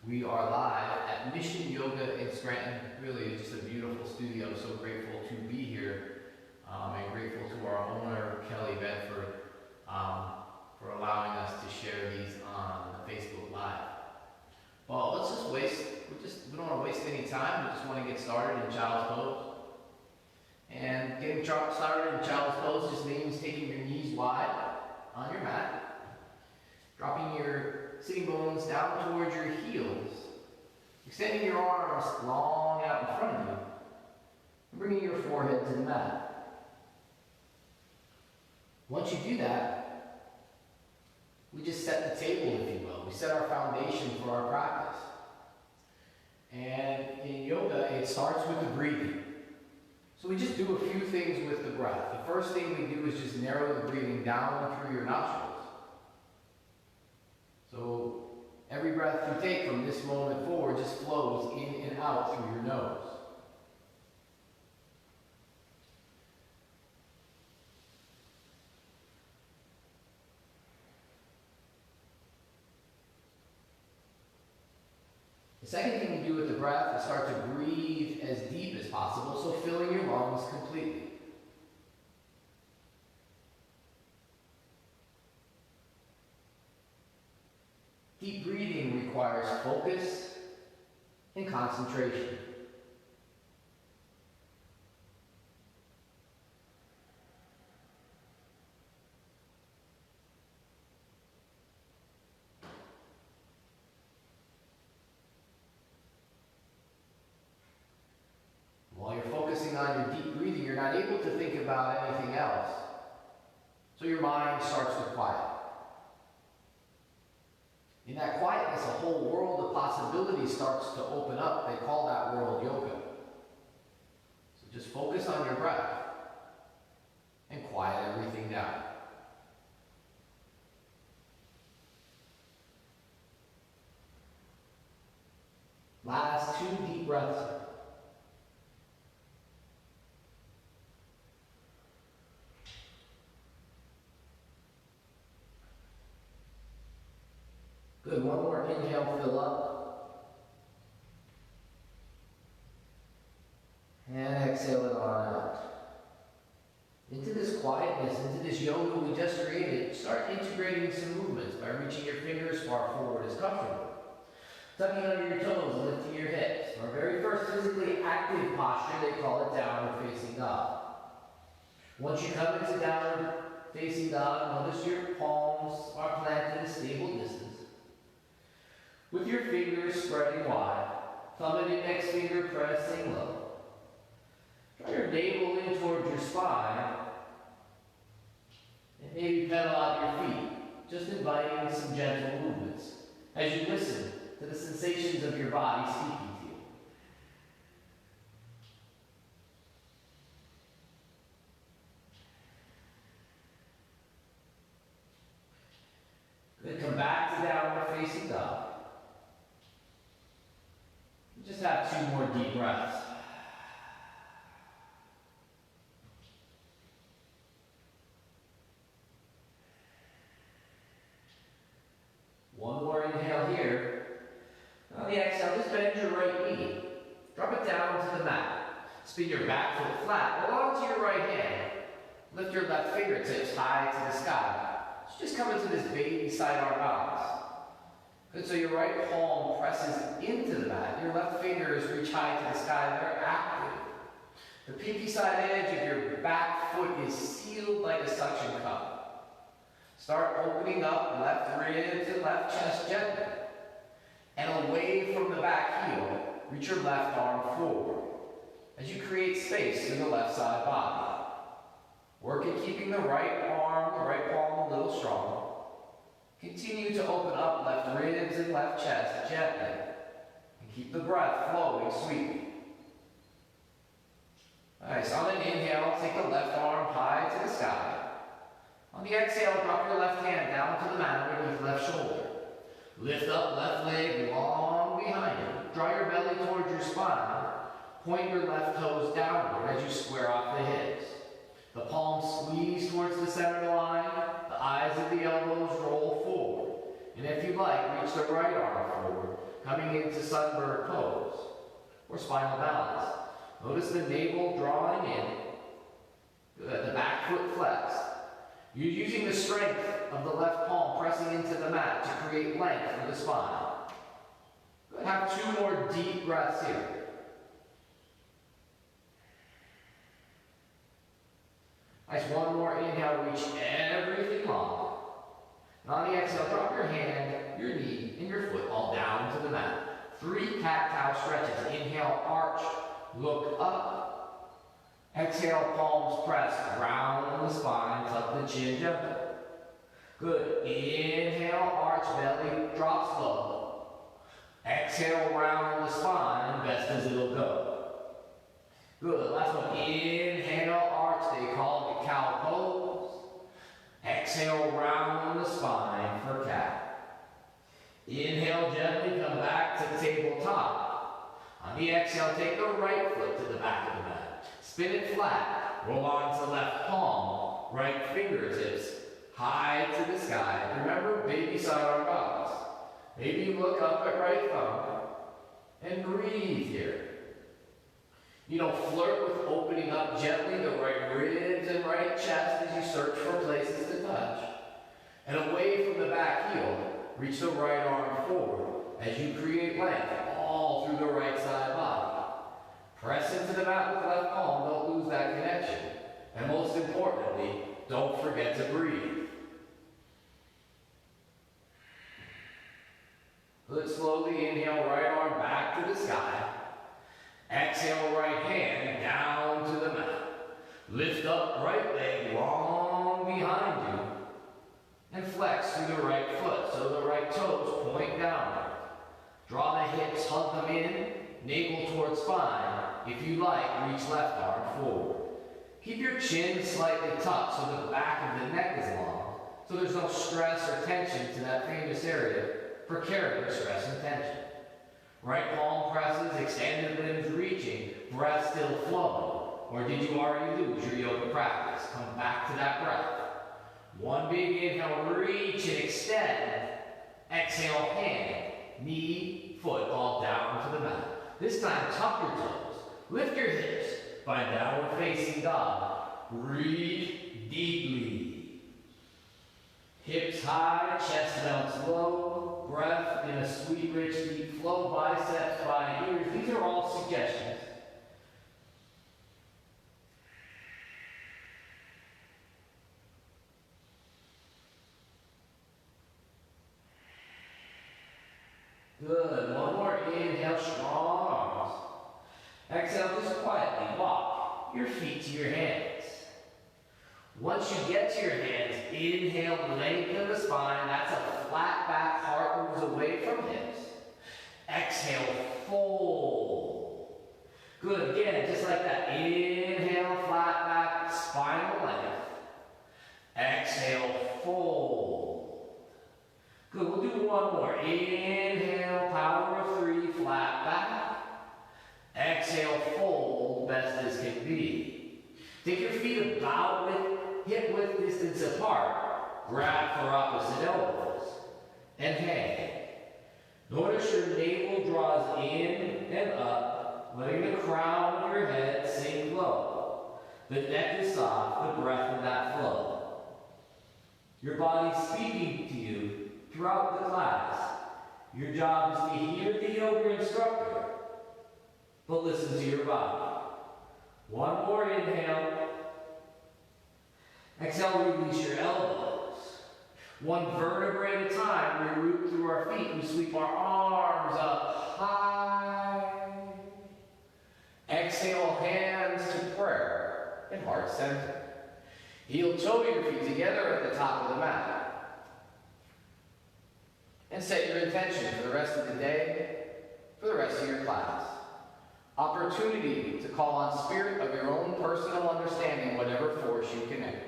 We are live at Mission Yoga in Scranton. Really, it's just a beautiful studio. So grateful to be here and grateful to our owner, Kelly Bedford, for allowing us to share these on Facebook Live. Well, let's just we don't want to waste any time. We just want to get started in Child's Pose. And getting started in Child's Pose just means taking your knees wide on your mat, dropping your sitting bones down towards your heels, extending your arms long out in front of you, and bringing your forehead to the mat. Once you do that, we just set the table, if you will. We set our foundation for our practice. And in yoga, it starts with the breathing. So we just do a few things with the breath. The first thing we do is just narrow the breathing down through your nostrils. So every breath you take from this moment forward just flows in and out through your nose. The second thing you do with the breath is start to breathe as deep as possible, so filling your lungs completely. Deep breathing requires focus and concentration. While you're focusing on your deep breathing, you're not able to think about anything else. So your mind starts to quiet. In that quietness, a whole world of possibilities starts to open up. They call that world yoga. So just focus on your breath and quiet everything down. Last 2 deep breaths. Good, one more inhale, fill up. And exhale it on out. Into this quietness, into this yoga we just created, start integrating some movements by reaching your fingers far forward as comfortable. Tucking under your toes and lifting your hips. Our very first physically active posture, they call it downward facing dog. Once you come into downward facing dog, notice your palms are planted at a stable distance. With your fingers spreading wide, thumb and index finger pressing low. Draw your navel in towards your spine, and maybe pedal out your feet, just inviting some gentle movements as you listen to the sensations of your body speaking to you. Then come back to downward facing dog. Just have 2 more deep breaths. One more inhale here. On the exhale, just bend your right knee. Drop it down to the mat. Spin your back foot flat. Hold on to your right hand. Lift your left fingertips high to the sky. So just come into this baby sidearm bounce. Good, so your right palm presses into the mat. Your left fingers reach high to the sky. They're active. The pinky side edge of your back foot is sealed like a suction cup. Start opening up left ribs and left chest gently. And away from the back heel, reach your left arm forward as you create space in the left side body. Work at keeping the right arm, the right palm a little strong. Continue to open up left ribs and left chest gently. And keep the breath flowing sweetly. Nice. On an inhale, take the left arm high to the sky. On the exhale, drop your left hand down to the mat underneath left shoulder. Lift up left leg long behind you. Draw your belly towards your spine. Point your left toes downward as you square off the hips. The palms squeeze towards the center line. The eyes of the elbows roll forward. And if you like, reach the right arm forward. coming into sunbird pose or spinal balance. Notice the navel drawing in, the back foot flexed. You're using the strength of the left palm pressing into the mat to create length for the spine. Good. Have 2 more deep breaths here. Nice. 1 more inhale, reach everything long. And on the exhale, drop your hand, your knee, and your foot all down to the mat. 3 cat-cow stretches. Inhale, arch, look up. Exhale, palms pressed, round the spine, tuck the chin, gentle. Good. Inhale, arch, belly drops low. Exhale, round the spine, best as it'll go. Good. Last one. Inhale, arch. They call it cow pose. Exhale, round the spine for cat. Inhale, gently come back to tabletop. On the exhale, take the right foot to the back of the mat. Spin it flat. Roll on to left palm. Right fingertips high to the sky. Remember, baby sidearm bows. Maybe look up at right thumb and breathe here. You know, flirt with opening up gently the right ribs and right chest as you search for places to touch. And away from the back heel, reach the right arm forward as you create length all through the right side body. Press into the mat with left palm, don't lose that connection. And most importantly, don't forget to breathe. Good. Slowly inhale, right arm back to the sky. Exhale, right hand down to the mat. Lift up right leg long behind you. And flex through the right foot so the right toes point downward. Draw the hips, hug them in, navel towards spine. If you like, reach left arm forward. Keep your chin slightly tucked so the back of the neck is long, so there's no stress or tension to that famous area for carrying stress and tension. Right palm presses, extended limbs reaching, breath still flowing. Or did you already lose your yoga practice? Come back to that breath. 1 big inhale, reach and extend. Exhale, hand, knee, foot all down to the mat. This time, tuck your toes, lift your hips, find downward facing dog. Breathe deeply. Hips high, chest melts low. Breath in a sweet, rich, deep flow. Biceps by ears. These are all suggestions. Good. 1 more inhale, strong arms. Exhale, just quietly walk your feet to your hands. Once you get to your hands, inhale, lengthen the spine. That's a flat back, heart moves away from hips. Exhale, fold. Good. Again, just like that. Inhale, flat back, spinal length. Exhale, fold. Good. We'll do 1 more. Inhale, power of 3, flat back. Exhale, fold, best as can be. Take your feet about hip width distance apart. Grab for opposite elbows. And hang. Notice your navel draws in and up, letting the crown of your head sink low. The neck is soft, the breath in that flow. Your body's speaking to you throughout the class. Your job is to hear the yoga instructor, but listen to your body. 1 more inhale. Exhale, release your elbows. 1 vertebrae at a time, we root through our feet. We sweep our arms up high. Exhale, hands to prayer and heart center. Heel toe your feet together at the top of the mat. And set your intention for the rest of the day, for the rest of your class. Opportunity to call on spirit of your own personal understanding, whatever force you connect with.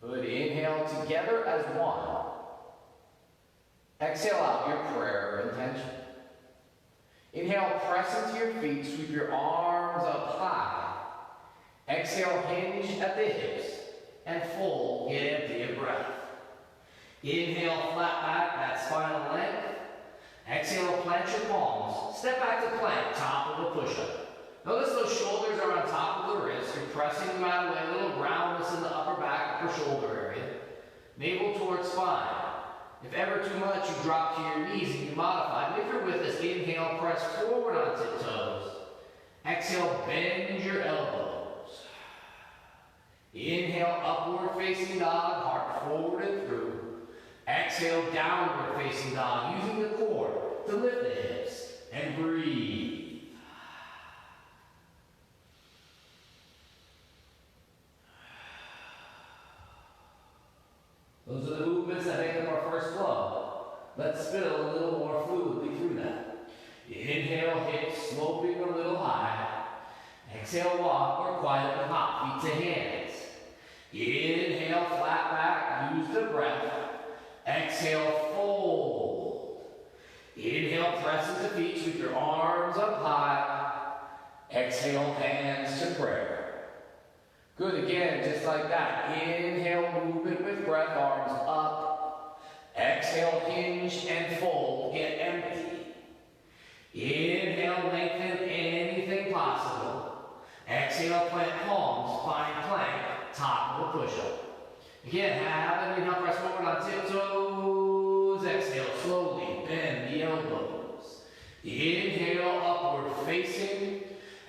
Good. Inhale together as one. Exhale out your prayer or intention. Inhale, press into your feet, sweep your arms up high. Exhale, hinge at the hips and fold, get empty of breath. Inhale, flat back, that spinal length. Exhale, plant your palms. Step back to plank, top of the push-up. Notice those shoulders are on top of the wrists. You're pressing them out of the way, a little roundness in the upper back, upper shoulder area. Navel towards spine. If ever too much, you drop to your knees and you modify. If you're with us, inhale, press forward on tiptoes. Exhale, bend your elbows. Inhale, upward facing dog, heart forward and through. Exhale, downward facing dog, using the core to lift the hips and breathe. Those are the movements that make up our first flow. Let's spill a little more fluidly through that. Inhale, hips sloping a little high. Exhale, walk or quietly hop, feet to hands. Inhale, flat back, use the breath. Exhale, fold. Inhale, press into feet, sweep your arms up high. Exhale, hands to prayer. Good, again, just like that. Inhale, movement with breath, arms up. Exhale, hinge and fold, get empty. Inhale, lengthen anything possible. Exhale, plant palms, find plank, top of the push-up. Again, have an inhale, press forward on tiptoes. Exhale, slowly bend the elbows. Inhale, upward facing.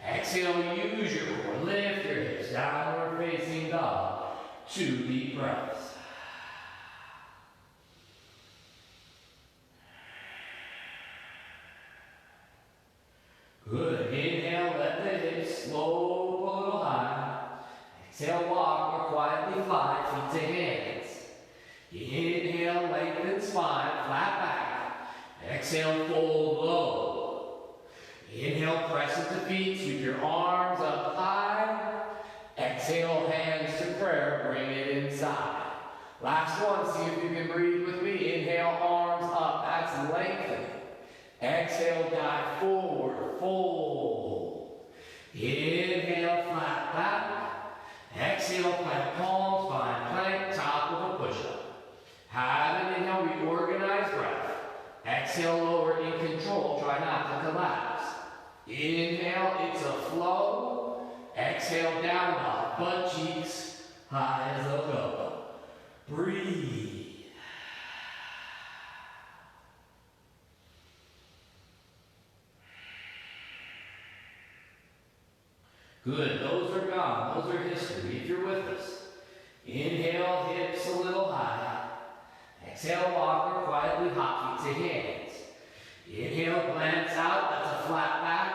Exhale, use your core. Lift your hips, downward facing dog. 2 deep breaths. Good. Inhale, let the hips slope a little high. Exhale, walk or quietly fly, feet to hands. Inhale, lengthen spine, flat back. Exhale, fold low. Inhale, press into feet, sweep your arms up high. Exhale, hands to prayer, bring it inside. Last one, see if you can breathe with me. Inhale, arms up, that's lengthening. Exhale, dive forward, fold. Inhale, flat back. Exhale, plant palms, find plank, top of a push-up. Have an inhale, reorganize breath. Exhale, lower in control, try not to collapse. Inhale, it's a flow. Exhale, down dog, butt cheeks, high as they'll go. Breathe. Good, those are gone, those are history. If you're with us, inhale, hips a little high. Exhale, walk or quietly hop, feet to hands. Inhale, glance out, that's a flat back.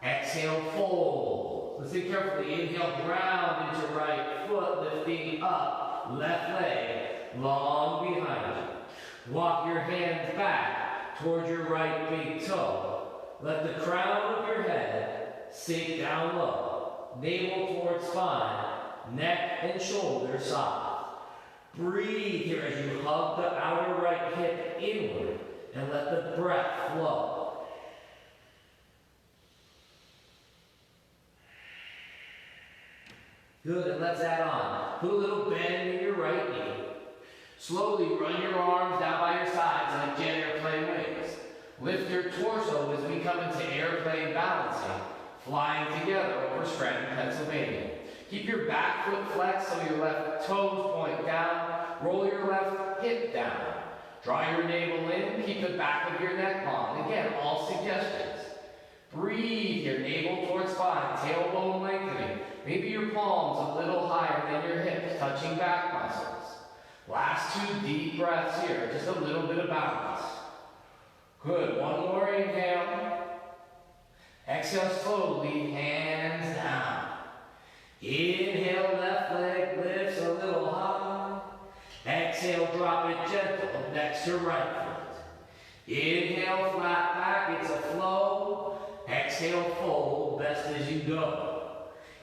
Exhale, fold. Listen carefully, inhale, ground into right foot, lifting up, left leg, long behind you. Walk your hands back towards your right big toe. Let the crown of your head sink down low, navel towards spine, neck and shoulders soft. Breathe here as you hug the outer right hip inward and let the breath flow. Good, and let's add on. Put a little bend in your right knee. Slowly run your arms down by your sides like jet airplane wings. Lift your torso as we come into airplane balancing. Flying together over Scranton, Pennsylvania. Keep your back foot flexed so your left toes point down. Roll your left hip down. Draw your navel in. Keep the back of your neck long. Again, all suggestions. Breathe your navel towards spine, tailbone lengthening. Maybe your palms a little higher than your hips, touching back muscles. Last 2 deep breaths here, just a little bit of balance. Good, one more inhale. Exhale slowly, hands down. Inhale, left leg lifts a little high. Exhale, drop it gentle next to right foot. Inhale, flat back, it's a flow. Exhale, fold, best as you go.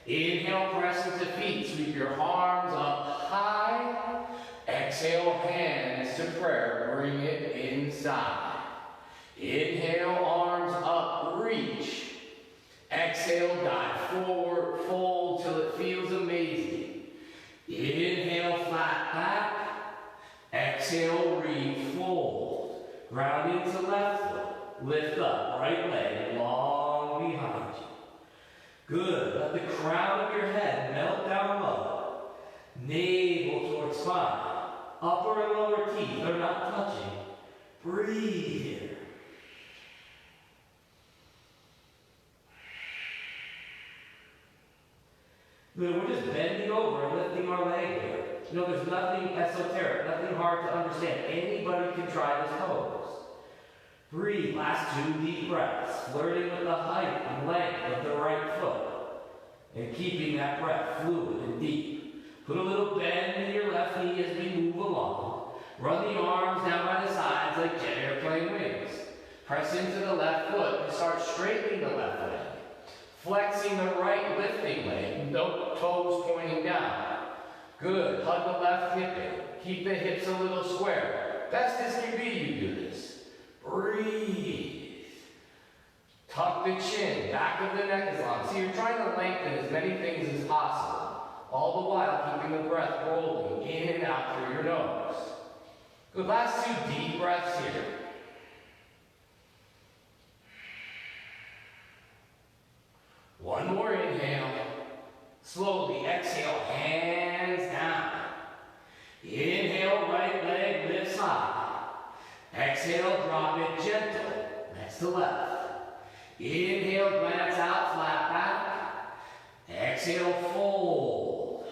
Inhale, press into feet, sweep your arms up high. Exhale, hands to prayer, bring it inside. Inhale, arms up, reach. Exhale, dive forward, fold till it feels amazing. Inhale, flat back. Exhale. Exhale, reach, fold. Ground into left foot. Lift up, right leg long behind you. Good. Let the crown of your head melt down low. Navel towards spine. Upper and lower teeth are not touching. Breathe here. Good. We're just bending over and lifting our leg here. You know, there's nothing esoteric, nothing hard to understand. Anybody can try this pose. Breathe. Last 2 deep breaths, flirting with the height and length of the right foot, and keeping that breath fluid and deep. Put a little bend in your left knee as we move along. Run the arms down by the sides like jet airplane wings. Press into the left foot and start straightening the left leg. Flexing the right lifting leg, no toes pointing down. Good. Hug the left hip in. Keep the hips a little square. Best as can be, you do this. Breathe. Tuck the chin. Back of the neck is long. So you're trying to lengthen as many things as possible. All the while keeping the breath rolling in and out through your nose. Good. Last 2 deep breaths here. One more inhale. Slowly exhale, hands down. Inhale, right leg lifts high. Exhale, drop it gentle. Next to left. Inhale, glance out, flat back. Exhale, fold.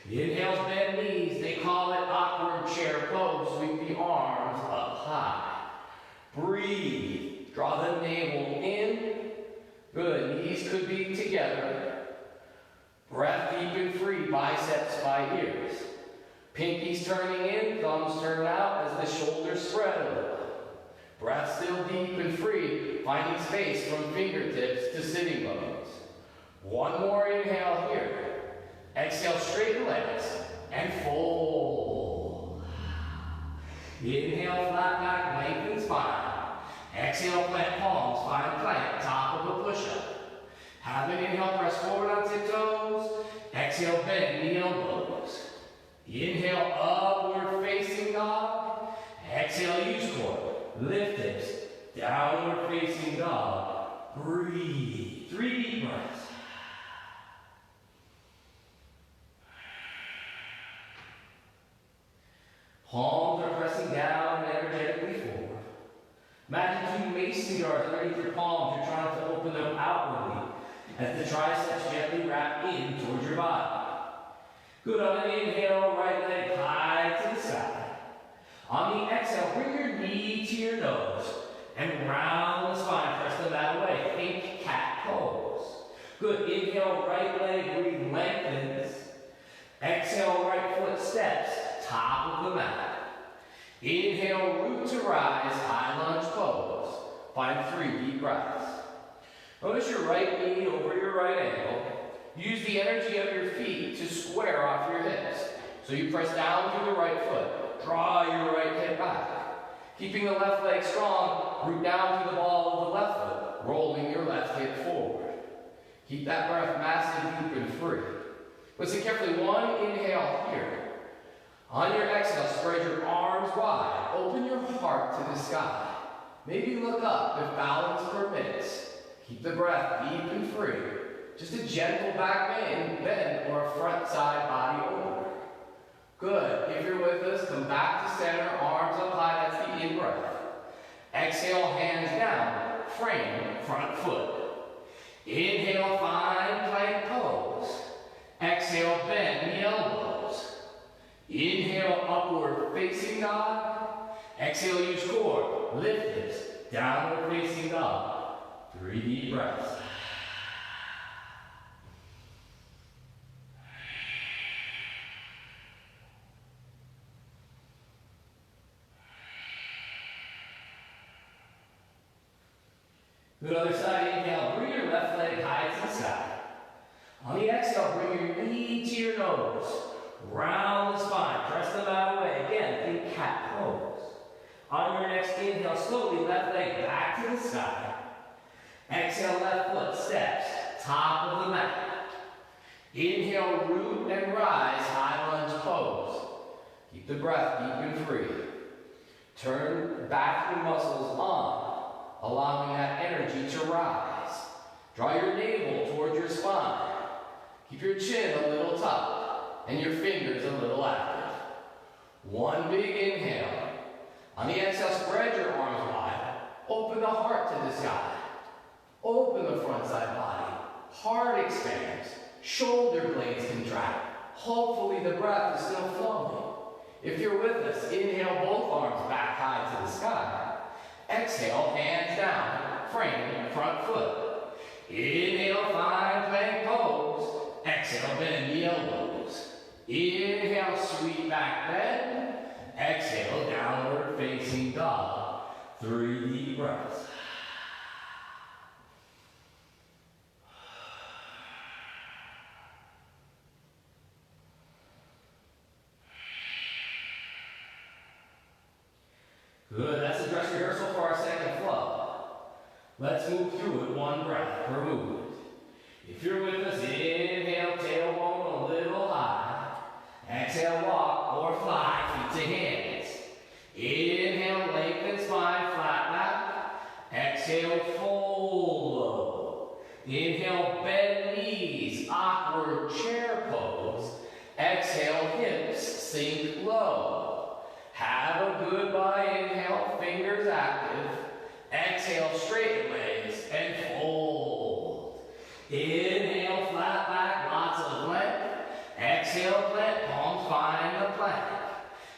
Inhale, bend knees. They call it awkward chair pose. Sweep the arms up high. Breathe. Draw the navel in. Good. Knees could be together. Breath deep and free, biceps by ears. Pinkies turning in, thumbs turn out as the shoulders spread a little. Breath still deep and free, finding space from fingertips to sitting bones. One more inhale here. Exhale, straighten legs and fold. Inhale, flat back, lengthen spine. Exhale, plant palms, find plank, top of a push-up. Have an inhale, press forward on tiptoes. Exhale, bend the elbows. Inhale, upward facing dog. Exhale, use core. Lift hips, downward facing dog. Breathe. 3 deep breaths. Palms are pressing down and energetically forward. Imagine 2 mason jars underneath your palms. You're trying to open them outwardly as the triceps gently wrap in towards your body. Good. On an inhale, right leg high to the side. On the exhale, bring your knee to your nose and round the spine. Press the mat away. Think cat pose. Good. Inhale, right leg lengthens. Exhale, right foot steps. Top of the mat. Inhale, root to rise, high lunge pose. Find 3 deep breaths. Notice your right knee over your right ankle. Use the energy of your feet to square off your hips. So you press down through the right foot. Draw your right hip back. Keeping the left leg strong, root down through the ball of the left foot, rolling your left hip forward. Keep that breath massive, deep, and free. Listen carefully. 1 inhale here. On your exhale, spread your arms wide. Open your heart to the sky. Maybe look up if balance permits. Keep the breath deep and free. Just a gentle back bend or a front side body over. Good. If you're with us, come back to center, arms up high. That's the in breath. Exhale, hands down. Frame, front foot. Inhale, find plank pose. Exhale, bend the elbows. Inhale, upward facing dog. Exhale, use core. Lift hips. Downward facing dog. 3 deep breaths. Good. Other side. Inhale, bring your left leg high to the side. On the exhale, bring your knee to your nose. Round the spine. Press the mat away. Again, think cat pose. On your next inhale, slowly left leg back to the side. Exhale, left foot steps. Top of the mat. Inhale, root and rise. High lunge pose. Keep Keep the breath deep and free. Turn back your muscles on, allowing that energy to rise. Draw your navel towards your spine. Keep your chin a little tucked and your fingers a little active. One big inhale. On the exhale, spread your arms wide. Open the heart to the sky. Open the front side body. Heart expands. Shoulder blades contract. Hopefully the breath is still flowing. If you're with us, inhale both arms back high to the sky. Exhale, hands down, frame front foot. Inhale, find plank pose. Exhale, bend the elbows. Inhale, sweep back bend. Exhale, downward facing dog. 3 deep breaths. Good, that's the dress rehearsal for our second flow. Let's move through it one breath per movement. If you're with us, inhale, tailbone a little high. Exhale, walk or fly, feet to hands. Inhale, lengthen spine, flat back. Exhale, fold low. Inhale, bend knees, awkward chair pose. Exhale, hips sink low. Have a good body inhale, fingers active. Exhale, straighten legs and fold. Inhale, flat back, lots of length. Exhale, plant, palms find the plank.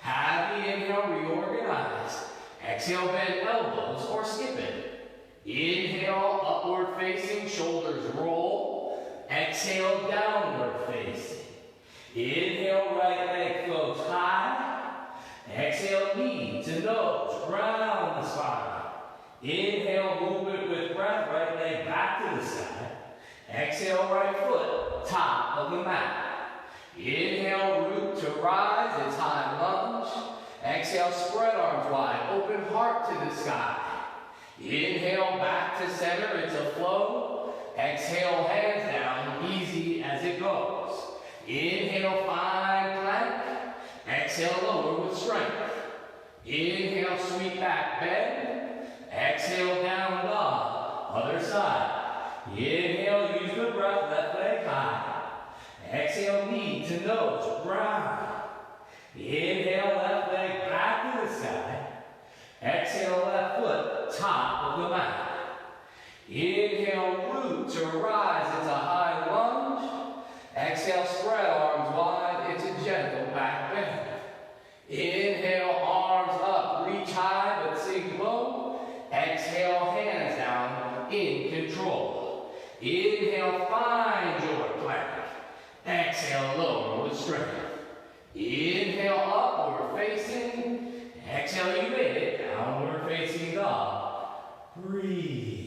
Have the inhale reorganize. Exhale, bend elbows or skip it. Inhale, upward facing, shoulders roll. Exhale, downward facing. Inhale, right leg floats high. Exhale, knee to nose, round the spine. Inhale, movement with breath, right leg back to the side. Exhale, right foot, top of the mat. Inhale, root to rise, it's high lunge. Exhale, spread arms wide, open heart to the sky. Inhale, back to center, it's a flow. Exhale, hands down, easy as it goes. Inhale, find plank. Exhale, lower with strength. Inhale, sweep back, bend. Exhale, down dog. Other side. Inhale, use the breath, left leg high. Exhale, knee to nose, ground. Inhale, left leg back to the sky. Exhale, left foot, top of the mat. Inhale, root to rise, it's a high lunge. Exhale, spread arms wide, it's a gentle back bend. Inhale, arms up, reach high but sink low. Exhale, hands down, in control. Inhale, find your plank. Exhale, lower with strength. Inhale, upward facing. Exhale, you made it, downward facing dog. Breathe.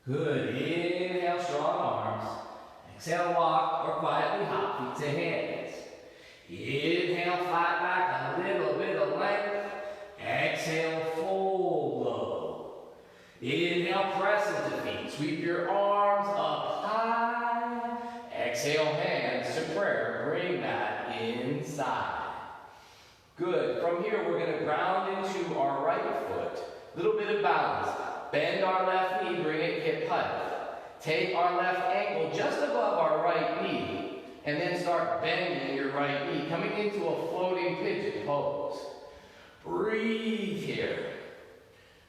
Good. Inhale, strong arms. Exhale, walk or quietly hop, feet to hands. Inhale, flat back, a little bit of length. Exhale, fold low. Inhale, press into feet. Sweep your arms up high. Exhale, hands to prayer. Bring that inside. Good. From here, we're going to ground into our right foot. Little bit of balance. Bend our left knee, bring it hip height. Take our left ankle just above our right knee, and then start bending your right knee, coming into a floating pigeon pose. Breathe here.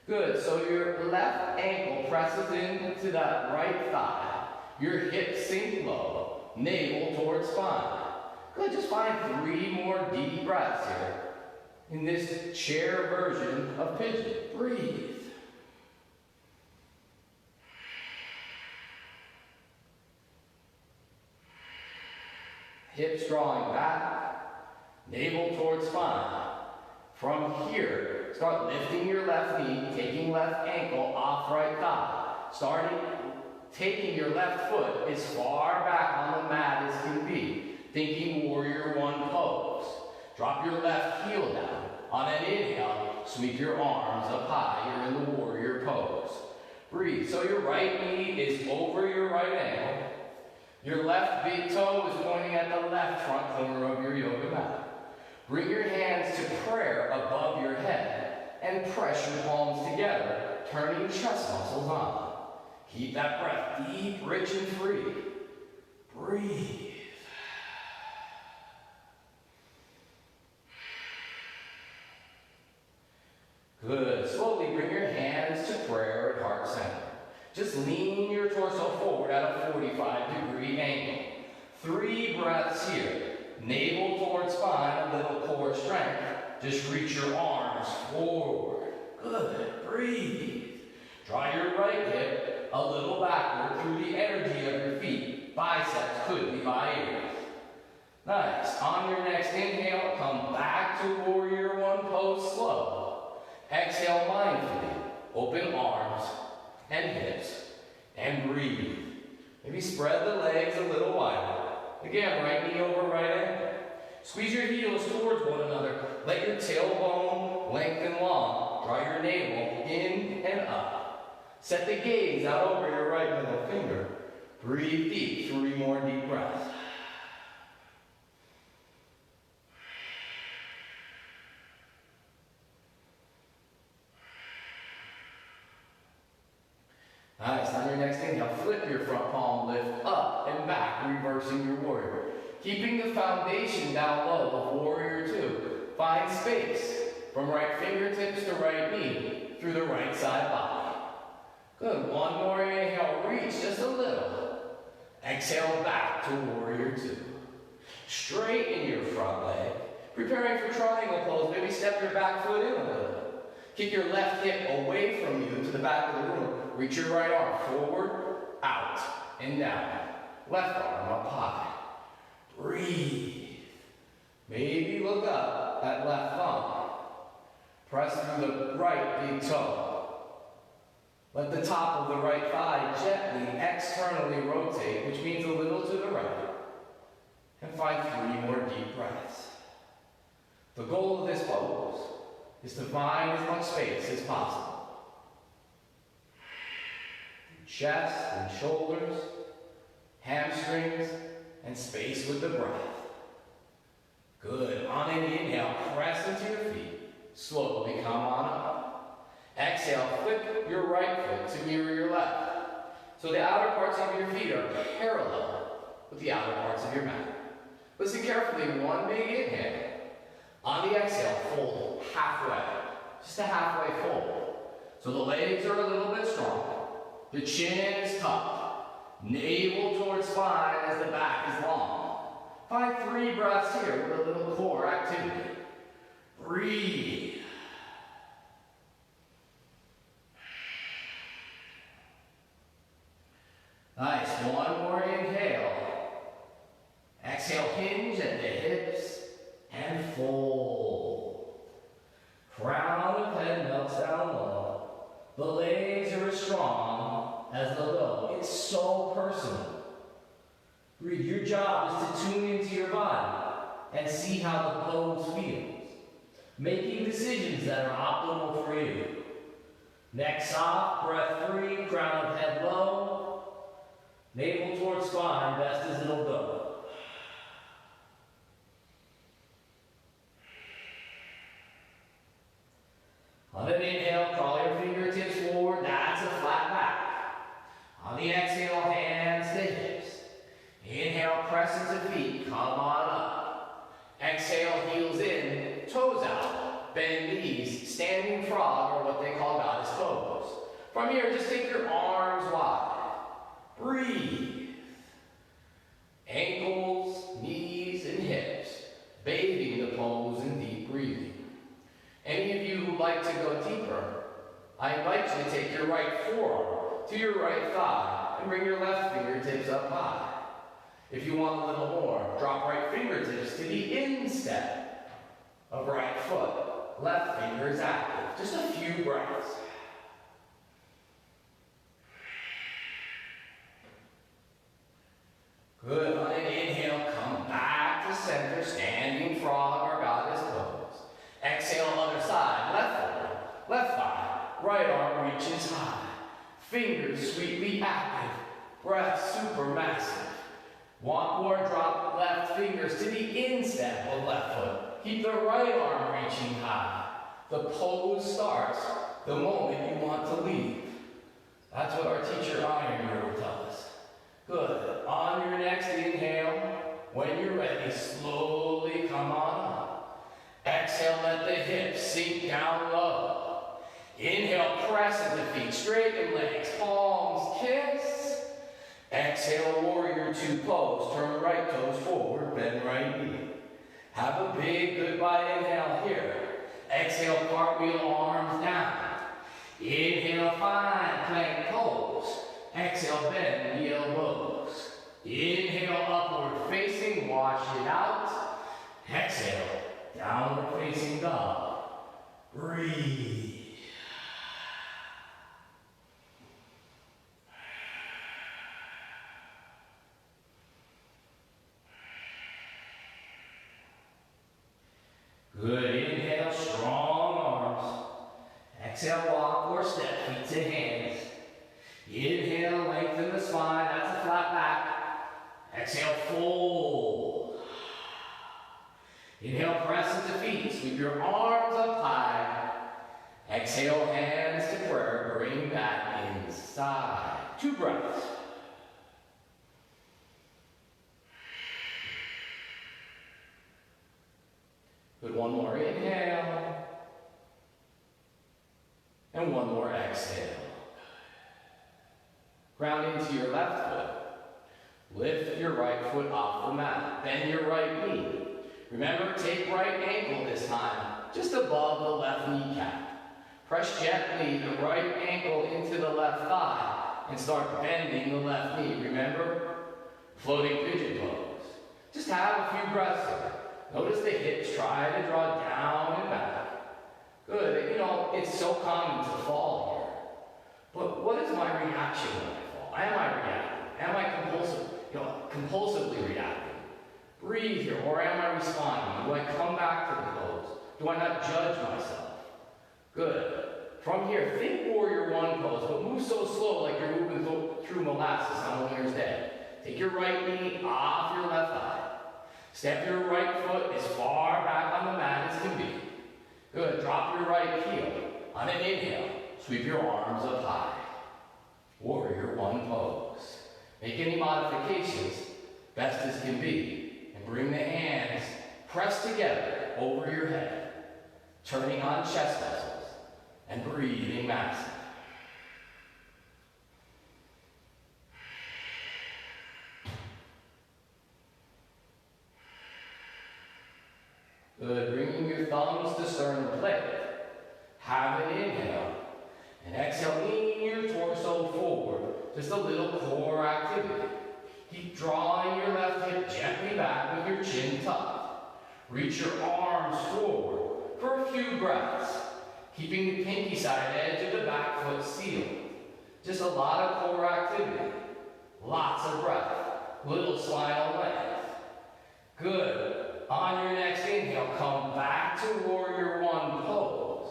Good, so your left ankle presses into that right thigh. Your hips sink low, navel towards spine. Good, just find 3 more deep breaths here in this chair version of pigeon. Breathe. Hips drawing back, navel towards spine. From here, start lifting your left knee, taking left ankle off right thigh. Taking your left foot as far back on the mat as can be. thinking warrior one pose. Drop your left heel down. On an inhale, sweep your arms up high. You're in the warrior pose. Breathe. So your right knee is over your right ankle. Your left big toe is pointing at the left front corner of your yoga mat. Bring your hands to prayer above your head and press your palms together, turning your chest muscles on. Keep that breath deep, rich, and free. Breathe. Good. Slowly bring your hands to prayer at heart center. Just lean your torso forward at a 45-degree angle. 3 breaths here. Navel towards spine, a little core strength. Just reach your arms forward. Good. Breathe. Draw your right hip a little backward through the energy of your feet. Biceps could be by ears. Nice. On your next inhale, come back to warrior one pose slow. Exhale mindfully. Open arms and hips. And breathe. Maybe spread the legs a little wider. Again, right knee over right ankle. Squeeze your heels towards one another. Let your tailbone lengthen long. Draw your navel in and up. Set the gaze out over your right middle finger. Breathe deep. 3 more deep breaths. Nice. On your next inhale, flip your front palm, lift up and back, reversing your warrior. Keeping the foundation down low of warrior 2. Find space from right fingertips to right knee through the right side body. Good. One more inhale, reach just a little. Exhale back to warrior 2. Straighten your front leg. Preparing for triangle pose, maybe step your back foot in a little. Kick your left hip away from you to the back of the room. Reach your right arm forward, out, and down. Left arm up high. Breathe. Maybe look up at left thumb. Press through the right big toe. Let the top of the right thigh gently externally rotate, which means a little to the right. And find 3 more deep breaths. The goal of this pose is to find as much space as possible. Chest and shoulders, hamstrings, and space with the breath. Good. On an inhale, press into your feet. Slowly come on up. Exhale, flip your right foot to mirror your left. So the outer parts of your feet are parallel with the outer parts of your mat. Listen carefully. One big inhale. On the exhale, fold halfway. Just a halfway fold. So the legs are a little bit strong. The chin is tucked. Navel towards spine as the back is long. Find 3 breaths here with a little core activity. Breathe. Nice. One more inhale. Exhale, hinge at the hips and fold. Crown of head melts down low. The legs are as strong as the low. It's so personal. Breathe. Your job is to tune into your body and see how the pose feels. Making decisions that are optimal for you. Neck soft, breath free, crown of head low. Navel towards spine, best as it'll go. On an inhale, crawl your fingertips forward. That's a flat back. On the exhale, hands to hips. Inhale, press into feet. Come on up. Exhale, heels in, toes out. Bend knees, standing frog, or what they call goddess pose. From here, just take your arms wide. Breathe. Ankles, knees, and hips, bathing the pose in deep breathing. Any of you who like to go deeper, I invite you to take your right forearm to your right thigh and bring your left fingertips up high. If you want a little more, drop right fingertips to the instep of right foot. Left finger is active. Just a few breaths. Good. On an inhale, come back Fingers sweetly active. Breath super massive. One more drop left fingers to the instep of left foot. Keep the right arm reaching high. The pose starts the moment you want to leave. That's what our teacher Iron here will tell us. Good. On your next inhale, when you're ready, slowly come on up. Exhale, let the hips sink down low. Inhale, press into feet, straighten legs, palms kiss. Exhale, warrior two pose. Turn right toes forward, bend right knee. Have a big goodbye inhale here. Exhale, cartwheel arms down. Inhale, fine plank pose. Exhale, bend the elbows. Inhale, upward facing, wash it out. Exhale, downward facing dog. Breathe. Good. Inhale, strong arms. Exhale, walk or step, feet to hands. Inhale, lengthen the spine, that's a flat back. Exhale, fold. Inhale, press into feet, sweep your arms up high. Exhale, hands to prayer, bring back inside. 2 breaths. Good, one more inhale. And one more exhale. Ground into your left foot. Lift your right foot off the mat. Bend your right knee. Remember, take right ankle this time, just above the left kneecap. Press gently the right ankle into the left thigh and start bending the left knee. Remember, floating pigeon pose. Just have a few breaths here. Notice the hips try to draw down and back. Good. You know, it's so common to fall here. But what is my reaction when I fall? Am I reacting? Am I compulsively reacting? Breathe here, or am I responding? Do I come back to the pose? Do I not judge myself? Good. From here, think warrior one pose, but move so slow like you're moving through molasses on a winter's day. Take your right knee off your left thigh. Step your right foot as far back on the mat as can be. Good. Drop your right heel. On an inhale, sweep your arms up high. Warrior one pose. Make any modifications best as can be, and bring the hands pressed together over your head, turning on chest muscles and breathing massive. Good. Bringing your thumbs to sternum plate. Have an inhale. And exhale, lean your torso forward. Just a little core activity. Keep drawing your left hip gently back with your chin tucked. Reach your arms forward for a few breaths. Keeping the pinky side edge of the back foot sealed. Just a lot of core activity. Lots of breath. Little spinal length. Good. On your next inhale, come back to warrior one pose.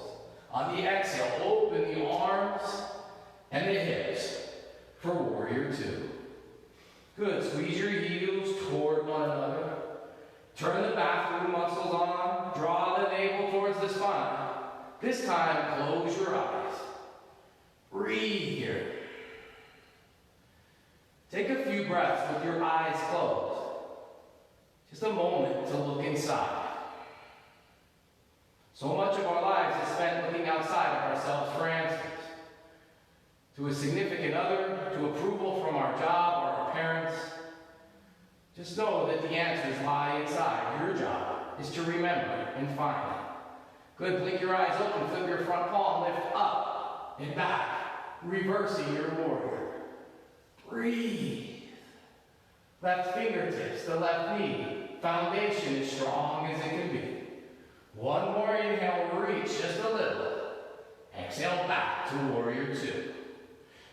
On the exhale, open the arms and the hips for warrior two. Good. Squeeze your heels toward one another. Turn the back muscles on. Draw the navel towards the spine. This time, close your eyes. Breathe here. Take a few breaths with your eyes closed. Just a moment to look inside. So much of our lives is spent looking outside of ourselves for answers. To a significant other, to approval from our job or our parents. Just know that the answers lie inside. Your job is to remember and find them. Good. Blink your eyes open, flip your front palm, lift up and back, reversing your warrior. Breathe. Left fingertips, the left knee. Foundation as strong as it can be. One more inhale, reach just a little. Exhale back to warrior two.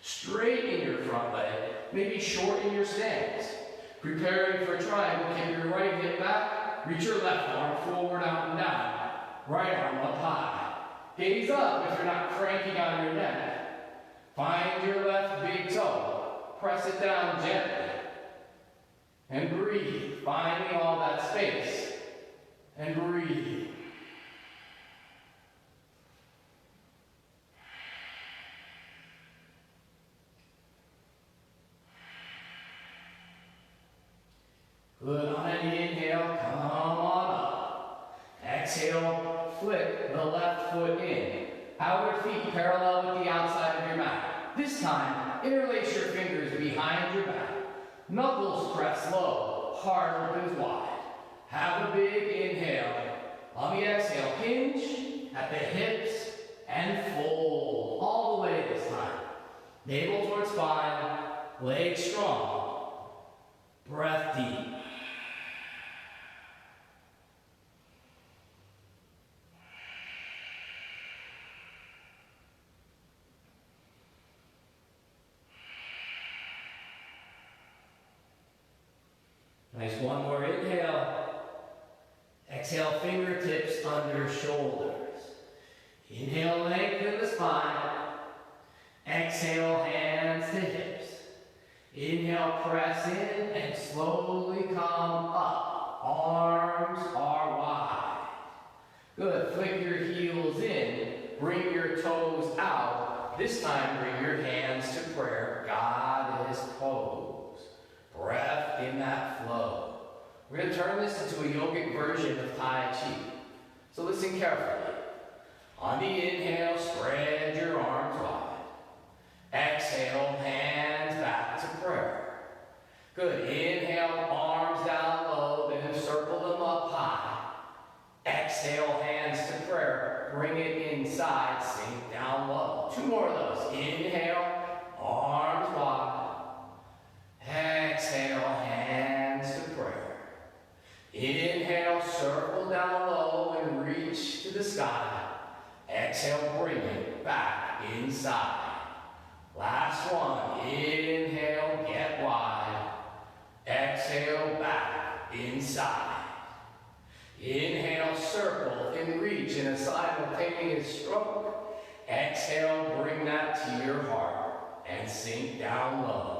Straighten your front leg, maybe shorten your stance. Preparing for triangle, keep your right hip back, reach your left arm forward, out and down. Right arm up high. Gaze up if you're not cranking on your neck. Find your left big toe. Press it down gently. And breathe, finding all that space. And breathe. Good. On an inhale, come on up. Exhale, flip the left foot in. Outward feet parallel with the outside of your mat. This time, interlace your fingers behind your back. Knuckles press low, heart opens wide. Have a big inhale. On the exhale, hinge at the hips and fold. All the way this time. Navel towards spine, legs strong. Breath deep. Nice, one more inhale. Exhale, fingertips under shoulders. Inhale, lengthen the spine. Exhale, hands to hips. Inhale, press in and slowly come up. Arms are wide. Good, flick your heels in. Bring your toes out. This time, bring your hands to prayer. God is pose. Breath in that flow. We're going to turn this into a yogic version of Tai Chi. So listen carefully. On the inhale, spread your arms wide. Exhale, hands back to prayer. Good. Inhale, arms down low, then circle them up high. Exhale, hands to prayer. Bring it inside, sink down low. Two more of those. Inhale, arms wide. Exhale, hands to prayer. Inhale, circle down low and reach to the sky. Exhale, bring it back inside. Last one. Inhale, get wide. Exhale, back inside. Inhale, circle and reach in a simultaneous stroke. Exhale, bring that to your heart and sink down low.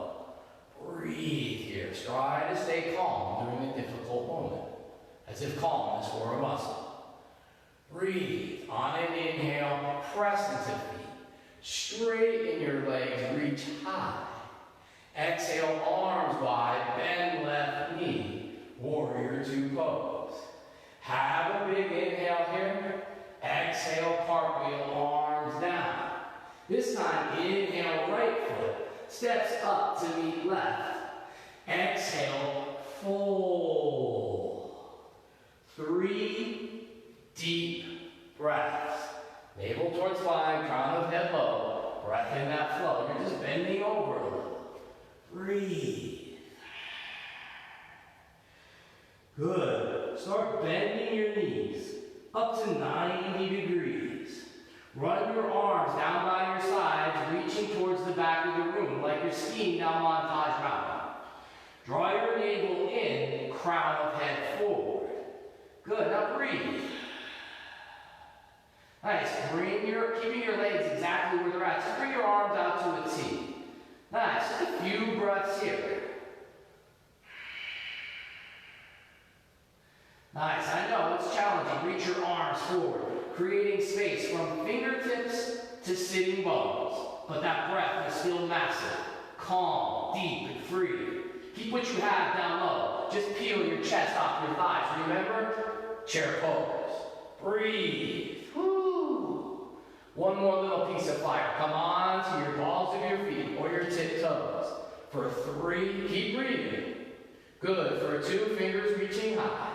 Breathe here. Try to stay calm during a difficult moment, as if calmness were a muscle. Breathe. On an inhale, press into feet. Straighten your legs, reach high. Exhale, arms wide, bend left knee. Warrior two pose. Have a big inhale here. Exhale, cartwheel, arms down. This time, inhale, right foot. Steps up to meet left. Exhale, fold. 3 deep breaths. Navel towards spine, crown of head low. Breath in that flow. You're just bending over a little. Breathe. Good. Start bending your knees up to 90 degrees. Run your arms down by your sides, reaching towards the back of the room, like you're skiing down Montage Mountain. Draw your navel in, crown of head forward. Good, now breathe. Nice, keeping your legs exactly where they're at. Just bring your arms out to a T. Nice, just a few breaths here. Nice, I know, it's challenging. Reach your arms forward, creating space from fingertips to sitting bones. But that breath is still massive, calm, deep, and free. Keep what you have down low. Just peel your chest off your thighs. Remember? Chair pose. Breathe. Woo. One more little piece of fire. Come on to your balls of your feet or your tip toes. For 3, keep breathing. Good. For 2, fingers reaching high.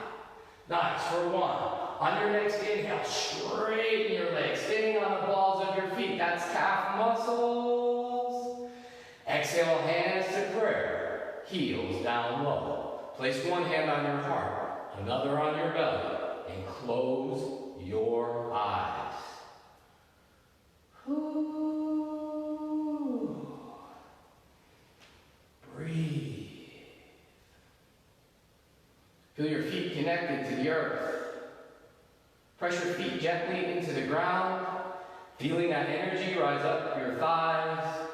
Nice. For 1, on your next inhale, straighten your legs, staying on the balls of your feet. That's calf muscles. Exhale, hands to prayer. Heels down low. Place one hand on your heart, another on your belly, and close your eyes. Ooh. Breathe. Feel your feet connected to the earth. Press your feet gently into the ground, feeling that energy rise up your thighs,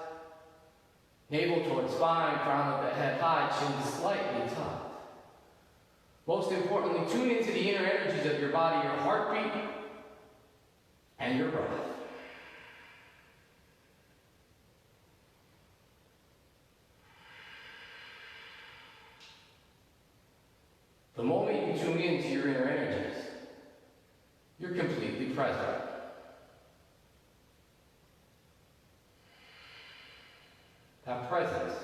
Navel towards spine, crown of the head high, chin slightly tucked. Most importantly, tune into the inner energies of your body, your heartbeat, and your breath. The moment you tune into your inner energies, you're completely present. That presence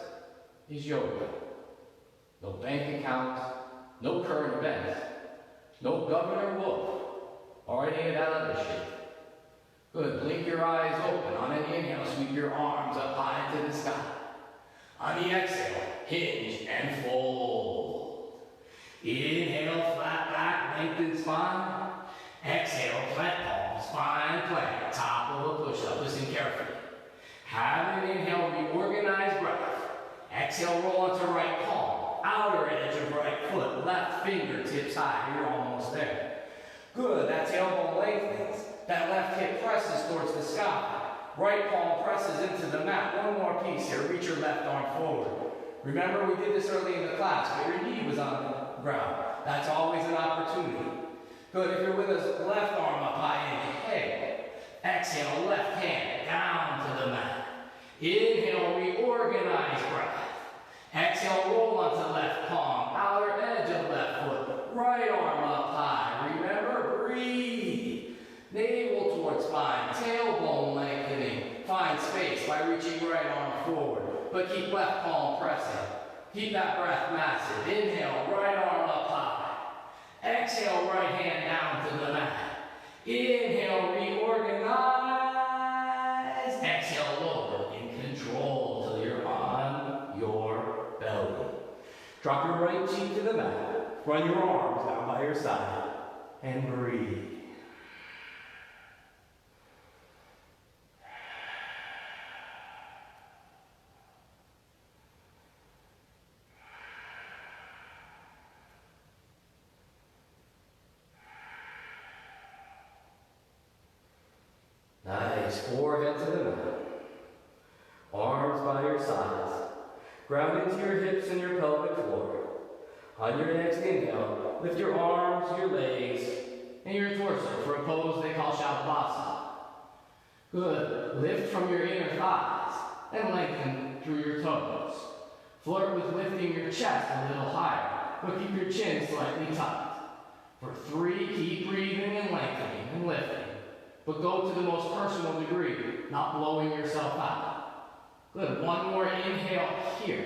is yoga. No bank account, no current events, no Governor Wolf, or any of that other shit. Good, blink your eyes open. On an inhale, sweep your arms up high into the sky. On the exhale, hinge and fold. Inhale, flat back, lengthen spine. Exhale, plant palm, spine plank, top of a push-up. Listen carefully. Have an inhale, reorganize breath. Exhale, roll onto right palm, outer edge of right foot, left fingertips high. You're almost there. Good, that tailbone lengthens. That left hip presses towards the sky. Right palm presses into the mat. One more piece here. Reach your left arm forward. Remember, we did this early in the class, but your knee was on the ground. That's always an opportunity. Good, if you're with us, left arm up high, inhale. Exhale, left hand down to the mat. Inhale, reorganize breath. Exhale, roll onto left palm, outer edge of left foot. Right arm up high. Remember, breathe. Navel towards spine, tailbone lengthening. Find space by reaching right arm forward, but keep left palm pressing. Keep that breath massive. Inhale, right arm up high. Exhale, right hand down to the mat. Inhale, reorganize. Exhale, lower in control till you're on your belly. Drop your right cheek to the mat. Run your arms down by your side and breathe. Nice, forehead to the mat. Arms by your sides. Ground into your hips and your pelvic floor. On your next inhale, lift your arms, your legs, and your torso for a pose they call Shavasana. Good. Lift from your inner thighs and lengthen through your toes. Flirt with lifting your chest a little higher, but keep your chin slightly tucked. For 3, keep breathing and lengthening and lifting. But go to the most personal degree, not blowing yourself out. Good, one more inhale here.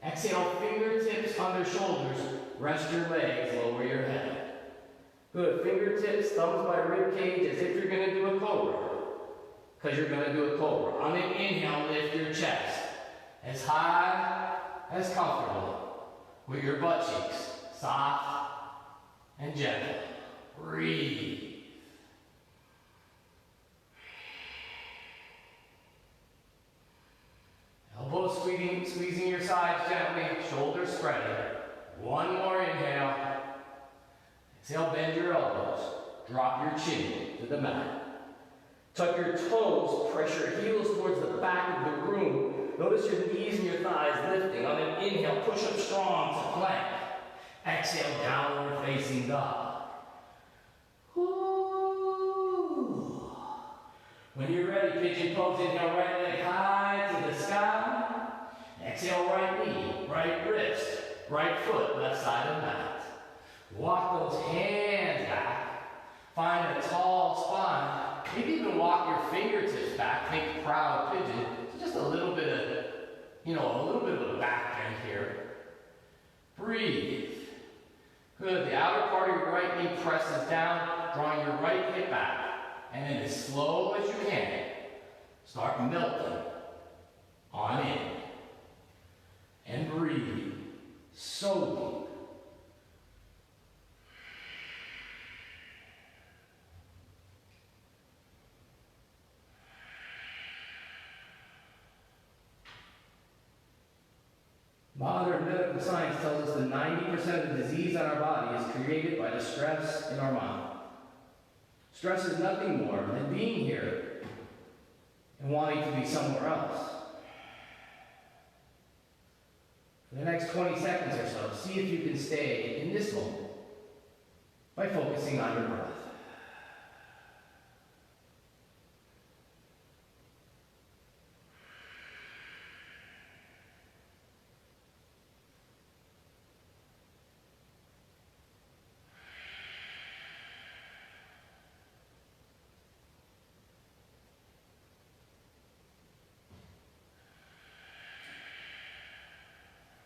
Exhale, fingertips under shoulders. Rest your legs, lower your head. Good, fingertips, thumbs by rib cage as if you're gonna do a cobra. Because you're gonna do a cobra. On an inhale, lift your chest. As high as comfortable. With your butt cheeks, soft and gentle. Breathe. Elbows squeezing your sides gently, shoulders spreading. One more inhale. Exhale, bend your elbows. Drop your chin to the mat. Tuck your toes, press your heels towards the back of the room. Notice your knees and your thighs lifting. On an inhale, push up strong to plank. Exhale, downward facing dog. Ooh. When you're ready, pigeon pose. Inhale, right leg high to the sky. Exhale, right knee, right wrist, right foot, left side of mat. Walk those hands back. Find a tall spine. Maybe even walk your fingertips back. Think proud pigeon. Just a little bit of, a little bit of a back bend here. Breathe. Good. The outer part of your right knee presses down, drawing your right hip back. And then as slow as you can, start melting on in. And breathe. So deep. Modern medical science tells us that 90% of the disease on our body is created by the stress in our mind. Stress is nothing more than being here and wanting to be somewhere else. For the next 20 seconds or so, see if you can stay in this moment by focusing on your breath.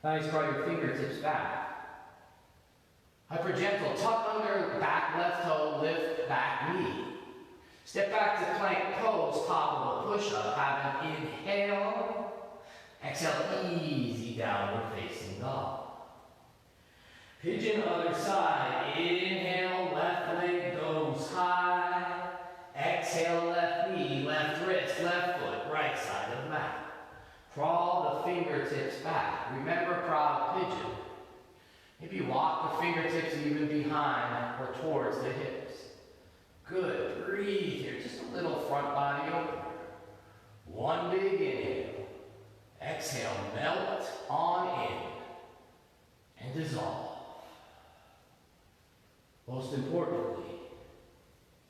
Nice, draw your fingertips back. Hyper gentle, tuck under back left toe, lift back knee. Step back to plank pose, top of a push-up. Have an inhale. Exhale, easy downward facing dog. Pigeon other side. Inhale, left leg goes high. Exhale, left knee, left wrist, left foot, right side of mat. Crawl the fingertips back. Remember proud pigeon. Maybe walk the fingertips even behind or towards the hips. Good. Breathe here. Just a little front body opener. One big inhale. Exhale. Melt on in. And dissolve. Most importantly,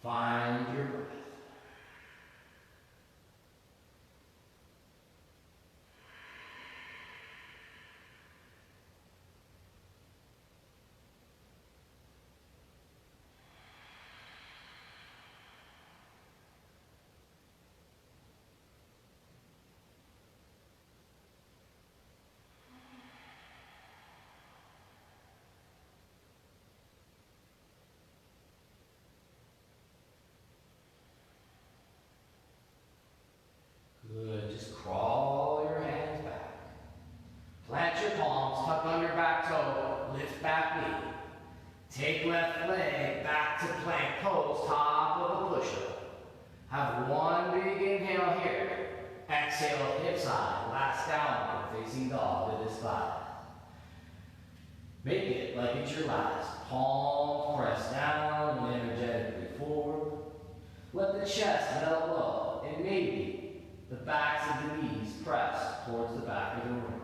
find your breath. Good, just crawl your hands back. Plant your palms, tuck under back toe, lift back knee. Take left leg back to plank pose, top of a push-up. Have one big inhale here. Exhale, hip side, last downward facing dog to the spine. Make it like it's your last. Palms press down and energetically forward. Let the chest melt low, and maybe the backs of the knees press towards the back of the room.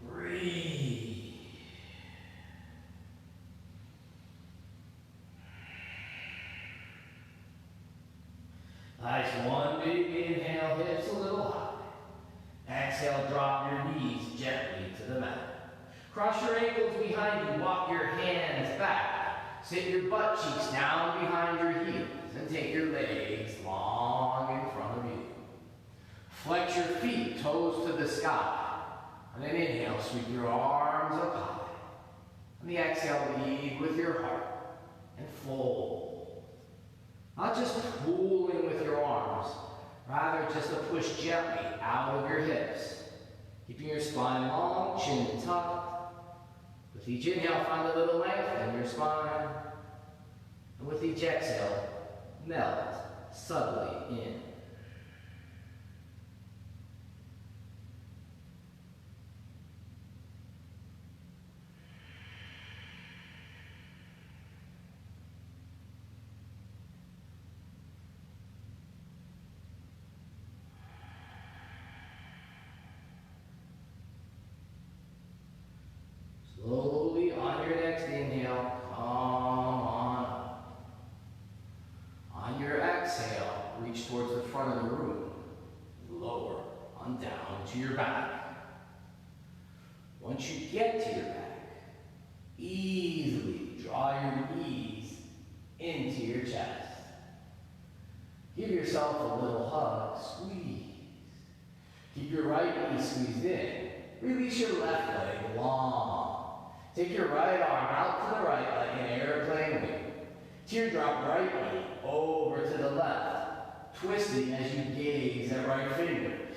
Breathe. Nice, one big inhale, hips a little high. Exhale, drop your knees gently to the mat. Cross your ankles behind you, walk your hands back. Sit your butt cheeks down behind your heels and take your legs long in front of you. Flex your feet, toes to the sky. On an inhale, sweep your arms up high. On the exhale, lead with your heart and fold. Not just pulling with your arms, rather just a push gently out of your hips. Keeping your spine long, chin tucked. With each inhale, find a little length in your spine. And with each exhale, melt subtly in. Slowly on your next inhale, come on up. On your exhale, reach towards the front of the room. Lower on down to your back. Once you get to your back, easily draw your knees into your chest. Give yourself a little hug, squeeze. Keep your right knee squeezed in. Release your left leg long. Take your right arm out to the right like an airplane wing. Teardrop right knee over to the left, twisting as you gaze at right fingers.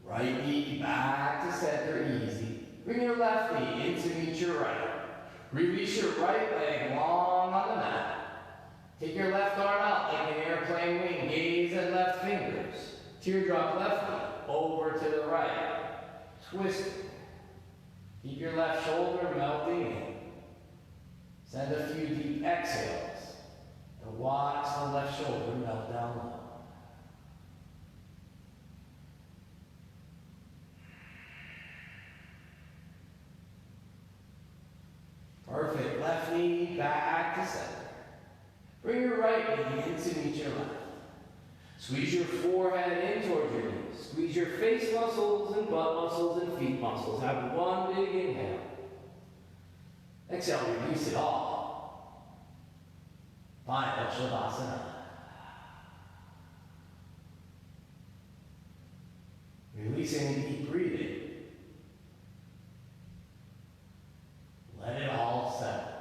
Right knee back to center, easy. Bring your left knee in to meet your right. Release your right leg long on the mat. Take your left arm out like an airplane wing. Gaze at left fingers. Teardrop left knee over to the right. Twist it. Keep your left shoulder melting in. Send a few deep exhales and watch the left shoulder melt down low. Perfect. Left knee back to center. Bring your right knee in to meet your left. Squeeze your forehead in towards your knees. Squeeze your face muscles and butt muscles and feet muscles. Have one big inhale. Exhale, release it all. Final Shavasana. Releasing and deep breathing. Let it all settle.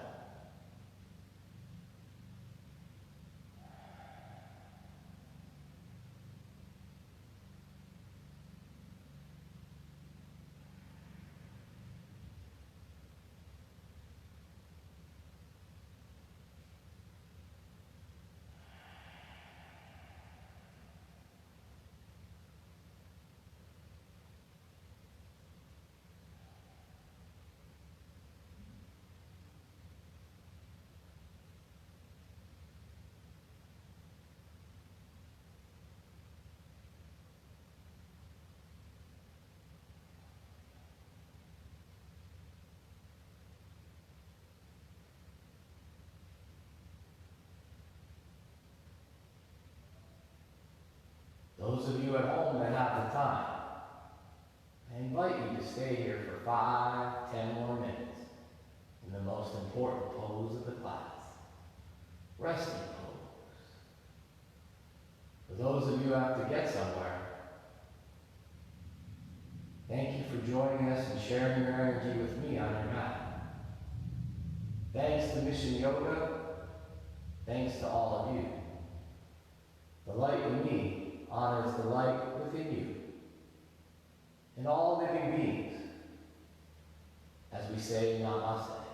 Those of you at home that have the time, I invite you to stay here for 5, 10 more minutes in the most important pose of the class, resting pose. For those of you who have to get somewhere, thank you for joining us and sharing your energy with me on your mat. Thanks to Mission Yoga, thanks to all of you. The light in me honors the light within you and all living beings as we say Namaste.